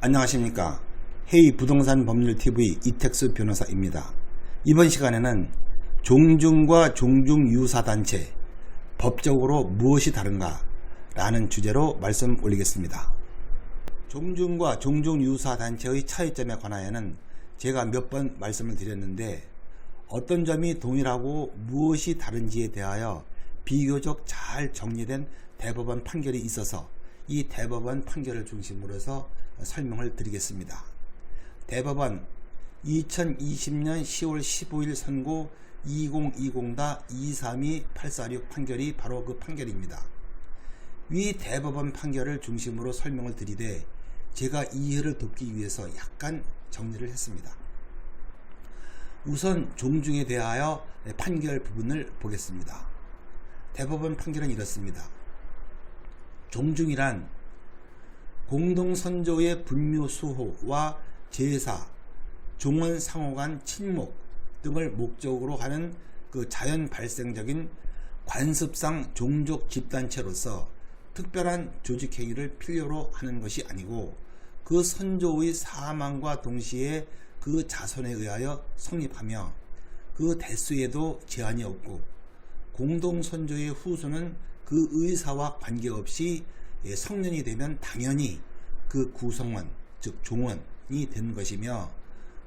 안녕하십니까. 헤이 부동산 법률TV 이택수 변호사입니다. 이번 시간에는 종중과 종중유사단체 법적으로 무엇이 다른가 라는 주제로 말씀 올리겠습니다. 종중과 종중유사단체의 차이점에 관하여는 제가 몇 번 말씀을 드렸는데 어떤 점이 동일하고 무엇이 다른지에 대하여 비교적 잘 정리된 대법원 판결이 있어서 이 대법원 판결을 중심으로 해서 설명을 드리겠습니다. 대법원 2020년 10월 15일 선고 2020-232-846 판결이 바로 그 판결입니다. 위 대법원 판결을 중심으로 설명을 드리되 제가 이해를 돕기 위해서 약간 정리를 했습니다. 우선 종중에 대하여 판결 부분을 보겠습니다. 대법원 판결은 이렇습니다. 종중이란 공동선조의 분묘수호와 제사, 종원상호 간 친목 등을 목적으로 하는 그 자연 발생적인 관습상 종족 집단체로서 특별한 조직행위를 필요로 하는 것이 아니고 그 선조의 사망과 동시에 그 자손에 의하여 성립하며 그 대수에도 제한이 없고 공동선조의 후손은 그 의사와 관계없이 성년이 되면 당연히 그 구성원 즉 종원이 되는 것이며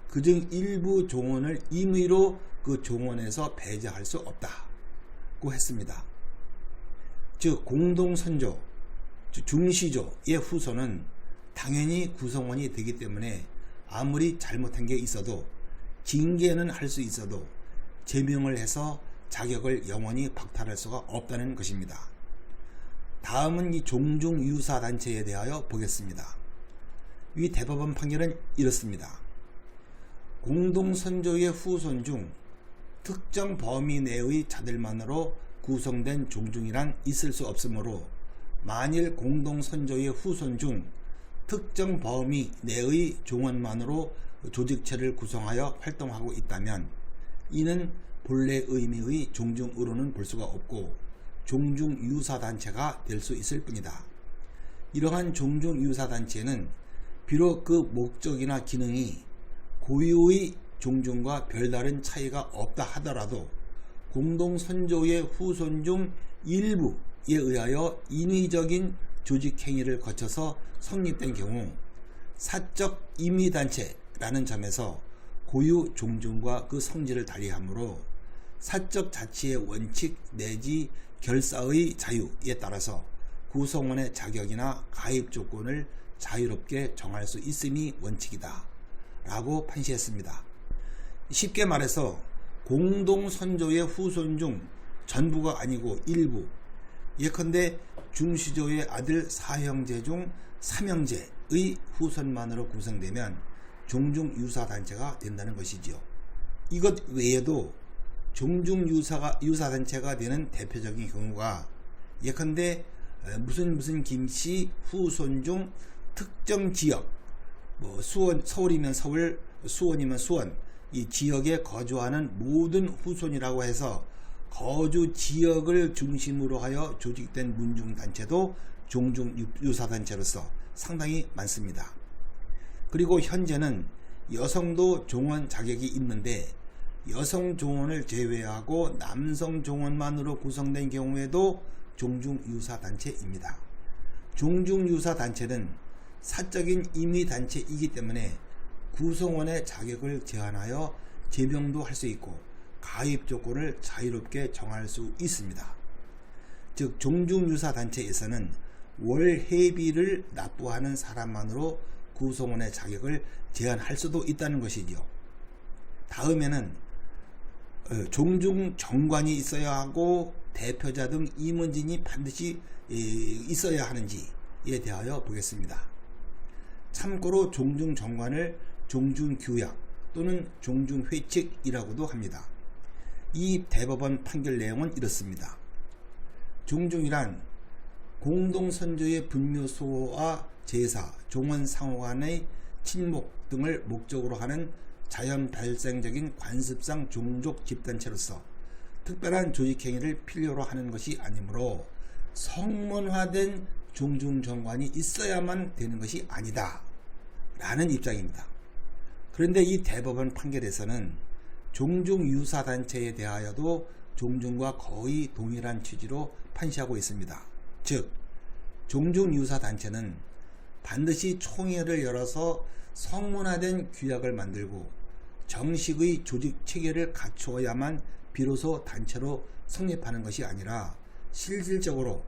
그중 일부 종원을 임의로 그 종원에서 배제할 수 없다고 했습니다. 즉 공동선조 중시조의 후손은 당연히 구성원이 되기 때문에 아무리 잘못한 게 있어도 징계는 할 수 있어도 제명을 해서 자격을 영원히 박탈할 수가 없다는 것입니다. 다음은 이 종중유사단체에 대하여 보겠습니다. 위 대법원 판결은 이렇습니다. 공동선조의 후손 중 특정 범위 내의 자들만으로 구성된 종중이란 있을 수 없으므로 만일 공동선조의 후손 중 특정 범위 내의 종원만으로 조직체를 구성하여 활동하고 있다면 이는 본래 의미의 종중으로는 볼 수가 없고 종중유사단체가 될 수 있을 뿐이다. 이러한 종중유사단체는 비록 그 목적이나 기능이 고유의 종중과 별다른 차이가 없다 하더라도 공동선조의 후손 중 일부에 의하여 인위적인 조직행위를 거쳐서 성립된 경우 사적 임의단체라는 점에서 고유 종중과 그 성질을 달리하므로 사적 자치의 원칙 내지 결사의 자유에 따라서 구성원의 자격이나 가입 조건을 자유롭게 정할 수 있음이 원칙이다 라고 판시했습니다. 쉽게 말해서 공동선조의 후손 중 전부가 아니고 일부 예컨대 중시조의 아들 4형제 중 3형제의 후손만으로 구성되면 종중유사단체가 된다는 것이지요. 이것 외에도 종중유사단체가 되는 대표적인 경우가 예컨대 무슨 김씨 후손 중 특정 지역 서울이면 서울, 수원이면 수원 이 지역에 거주하는 모든 후손이라고 해서 거주 지역을 중심으로 하여 조직된 문중단체도 종중유사단체로서 상당히 많습니다. 그리고 현재는 여성도 종원 자격이 있는데 여성 종원을 제외하고 남성 종원만으로 구성된 경우에도 종중유사단체입니다. 종중유사단체는 사적인 임의단체이기 때문에 구성원의 자격을 제한하여 제명도 할 수 있고 가입 조건을 자유롭게 정할 수 있습니다. 즉 종중유사단체에서는 월회비를 납부하는 사람만으로 구성원의 자격을 제한할 수도 있다는 것이지요. 다음에는 종중정관이 있어야 하고 대표자 등 임원진이 반드시 있어야 하는지에 대하여 보겠습니다. 참고로 종중정관을 종중규약 또는 종중회칙이라고도 합니다. 이 대법원 판결 내용은 이렇습니다. 종중이란 공동선조의 분묘수호와 제사, 종원상호 간의 친목 등을 목적으로 하는 자연 발생적인 관습상 종족 집단체로서 특별한 조직행위를 필요로 하는 것이 아니므로 성문화된 종중정관이 있어야만 되는 것이 아니다 라는 입장입니다. 그런데 이 대법원 판결에서는 종중유사단체에 대하여도 종중과 거의 동일한 취지로 판시하고 있습니다. 즉 종중유사단체는 반드시 총회를 열어서 성문화된 규약을 만들고 정식의 조직 체계를 갖추어야만 비로소 단체로 성립하는 것이 아니라 실질적으로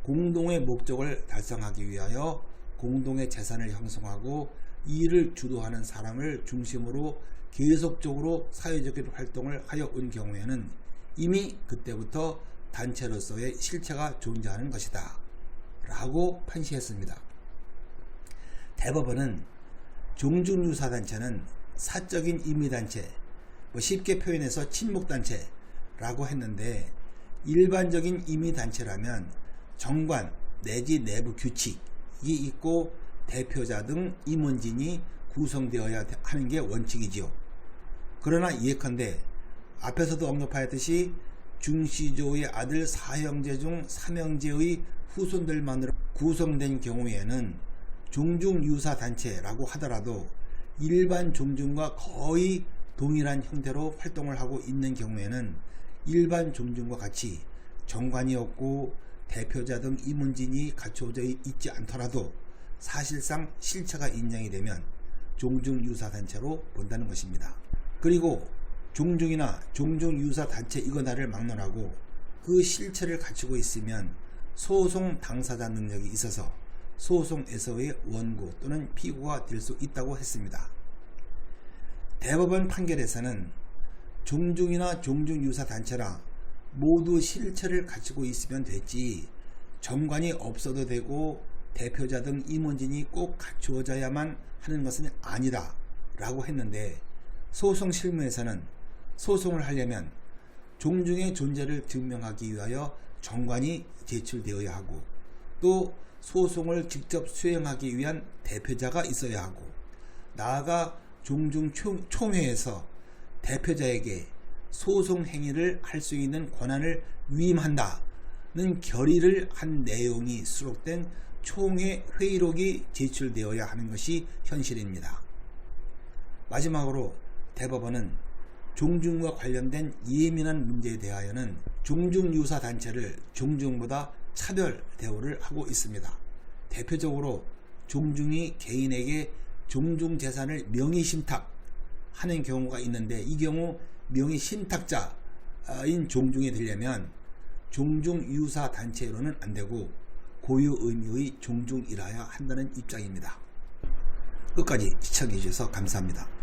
공동의 목적을 달성하기 위하여 공동의 재산을 형성하고 이를 주도하는 사람을 중심으로 계속적으로 사회적 활동을 하여 온 경우에는 이미 그때부터 단체로서의 실체가 존재하는 것이다 라고 판시했습니다. 대법원은 종중유사단체는 사적인 임의단체, 쉽게 표현해서 친목단체라고 했는데, 일반적인 임의단체라면 정관 내지 내부 규칙이 있고 대표자 등 임원진이 구성되어야 하는 게 원칙이지요. 그러나 예컨대 앞에서도 언급하였듯이 중시조의 아들 4형제 중 3형제의 후손들만으로 구성된 경우에는 종중유사단체라고 하더라도 일반 종중과 거의 동일한 형태로 활동을 하고 있는 경우에는 일반 종중과 같이 정관이 없고 대표자 등 임원진이 갖춰져 있지 않더라도 사실상 실체가 인정이 되면 종중유사단체로 본다는 것입니다. 그리고 종중이나 종중유사단체 이거나를 막론하고 그 실체를 갖추고 있으면 소송 당사자 능력이 있어서 소송에서의 원고 또는 피고가 될 수 있다고 했습니다. 대법원 판결에서는 종중이나 종중유사단체라 모두 실체를 갖추고 있으면 됐지 정관이 없어도 되고 대표자 등 임원진이 꼭 갖추어져야만 하는 것은 아니다 라고 했는데, 소송 실무에서는 소송을 하려면 종중의 존재를 증명하기 위하여 정관이 제출되어야 하고 또 소송을 직접 수행하기 위한 대표자가 있어야 하고 나아가 종중총회에서 대표자에게 소송 행위를 할 수 있는 권한을 위임한다는 결의를 한 내용이 수록된 총회 회의록이 제출되어야 하는 것이 현실입니다. 마지막으로 대법원은 종중과 관련된 예민한 문제에 대하여는 종중유사단체를 종중보다 차별 대우를 하고 있습니다. 대표적으로 종중이 개인에게 종중재산을 명의신탁하는 경우가 있는데, 이 경우 명의신탁자인 종중이 되려면 종중유사단체로는 안되고 고유 의미의 종중이라야 한다는 입장입니다. 끝까지 시청해 주셔서 감사합니다.